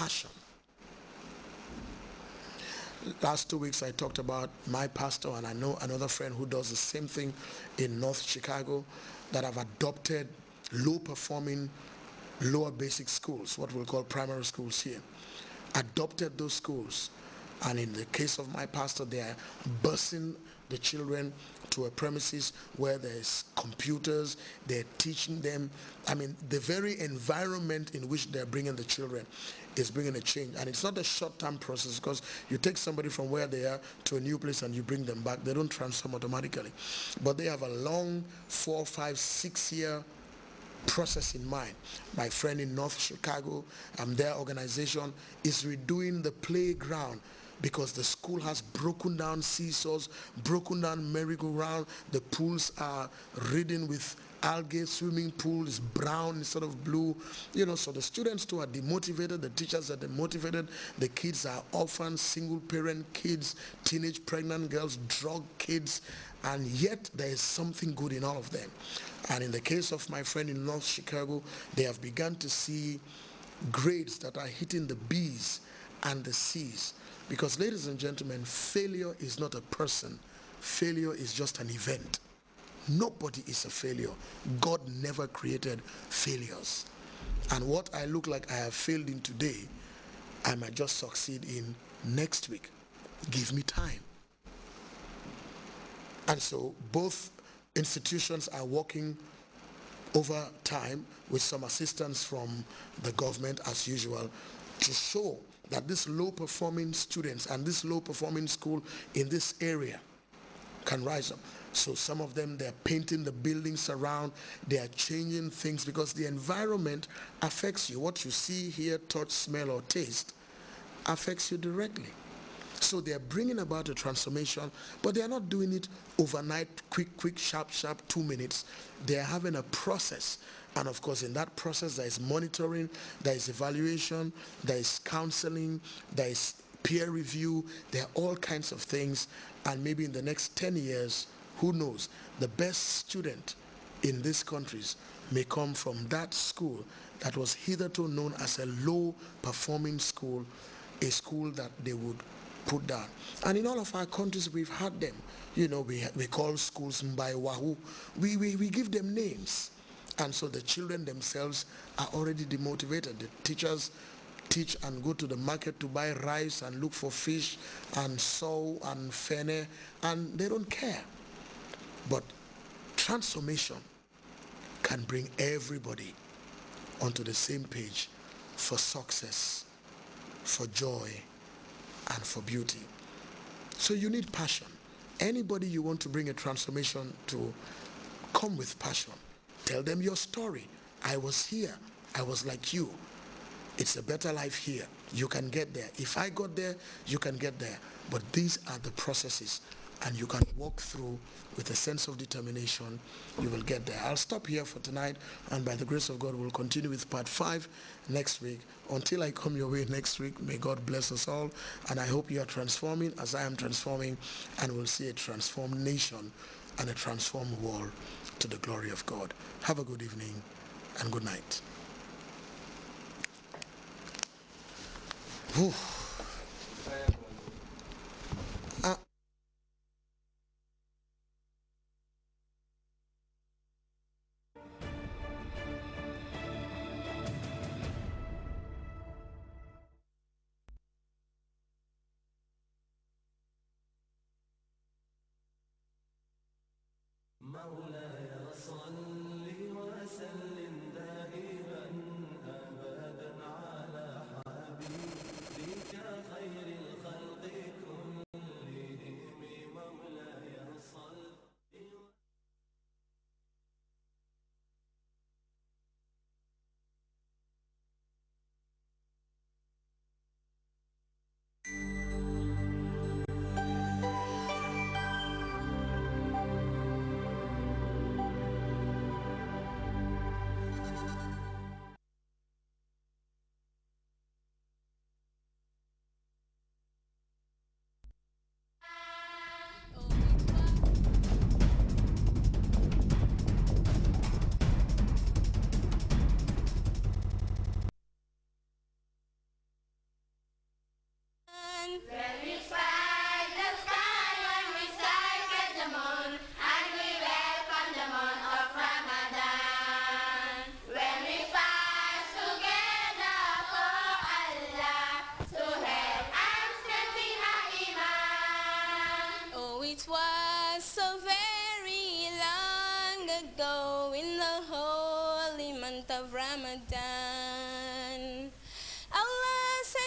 passion. Last 2 weeks I talked about my pastor, and I know another friend who does the same thing in North Chicago, that have adopted low-performing lower basic schools, what we'll call primary schools here, adopted those schools. And in the case of my pastor, they are busing the children to a premises where there's computers, they're teaching them. I mean, the very environment in which they're bringing the children is bringing a change. And it's not a short-term process, because you take somebody from where they are to a new place and you bring them back, they don't transform automatically. But they have a long 4, 5, 6 year process in mind. My friend in North Chicago, their organization is redoing the playground, because the school has broken down seesaws, broken down merry-go-round. The pools are ridden with algae. Swimming pool is brown instead of blue. You know, so the students too are demotivated, the teachers are demotivated, the kids are orphans, single-parent kids, teenage pregnant girls, drug kids, and yet there is something good in all of them. And in the case of my friend in North Chicago, they have begun to see grades that are hitting the B's and the C's. Because, ladies and gentlemen, failure is not a person. Failure is just an event. Nobody is a failure. God never created failures. And what I look like I have failed in today, I might just succeed in next week. Give me time. And so both institutions are working over time with some assistance from the government as usual, to show that these low-performing students and this low-performing school in this area can rise up. So some of them, they're painting the buildings around, they are changing things, because the environment affects you. What you see, hear, touch, smell, or taste affects you directly. So they're bringing about a transformation, but they're not doing it overnight, quick, sharp, 2 minutes. They're having a process. And of course, in that process, there is monitoring, there is evaluation, there is counseling, there is peer review, there are all kinds of things. And maybe in the next 10 years, who knows, the best student in these countries may come from that school that was hitherto known as a low-performing school, a school that they would put down. And in all of our countries, we've had them. You know, we call schools Mbai Wahoo. We give them names. And so the children themselves are already demotivated. The teachers teach and go to the market to buy rice and look for fish and sow and fene, and they don't care. But transformation can bring everybody onto the same page for success, for joy, and for beauty. So you need passion. Anybody you want to bring a transformation to, come with passion. Tell them your story. I was here. I was like you. It's a better life here. You can get there. If I got there, you can get there. But these are the processes, and you can walk through with a sense of determination. You will get there. I'll stop here for tonight, and by the grace of God, we'll continue with part 5 next week. Until I come your way next week, may God bless us all, and I hope you are transforming as I am transforming, and we'll see a transformed nation and a transformed world to the glory of God. Have a good evening and good night. Whew. مولاي صل وسلم دائما أبدا على حبيبك خير الخلق كلهم مولاي صل.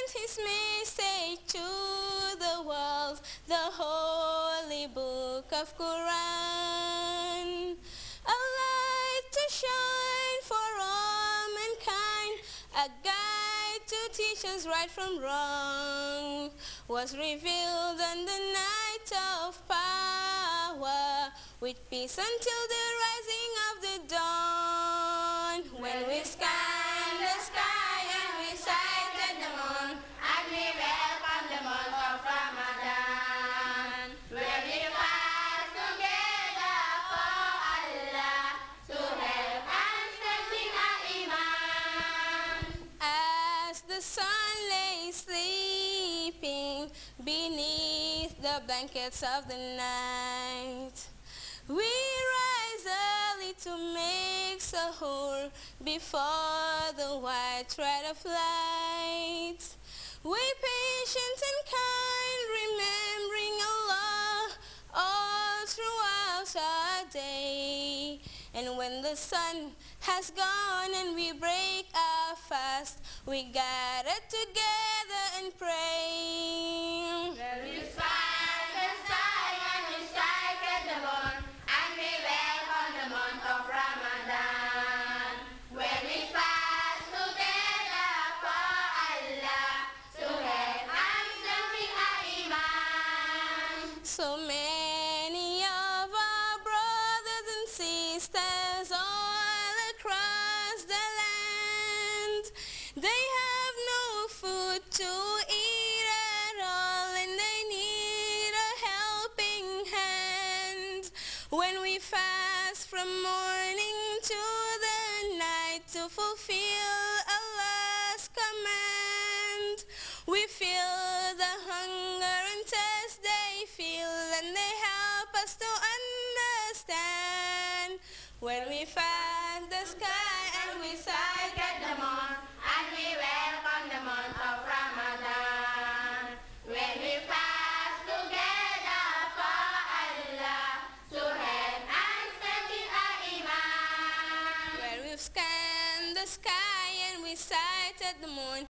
sent his message to the world, the holy book of Quran, a light to shine for all mankind, a guide to teach us right from wrong, was revealed on the night of power, with peace until the rising of the dawn. When we scanned the sky and we sighted the moon, and we welcomed the month of Ramadan, when we fast together for Allah, to help and strengthen our iman. As the sun lay sleeping beneath the blankets of the night, we rise early to make sahur before the white thread of light. We patient and kind, remembering Allah all throughout our day. And when the sun has gone and we break our fast, we gather together and pray. Where we span the sky and we sighted the moon, and we welcome the month of Ramadan. When we fast together for Allah, to help and strengthen our iman. So many of our brothers and sisters all across the land, they have no food to eat at all, and they need a helping hand. When we fast from morning to the night to fulfill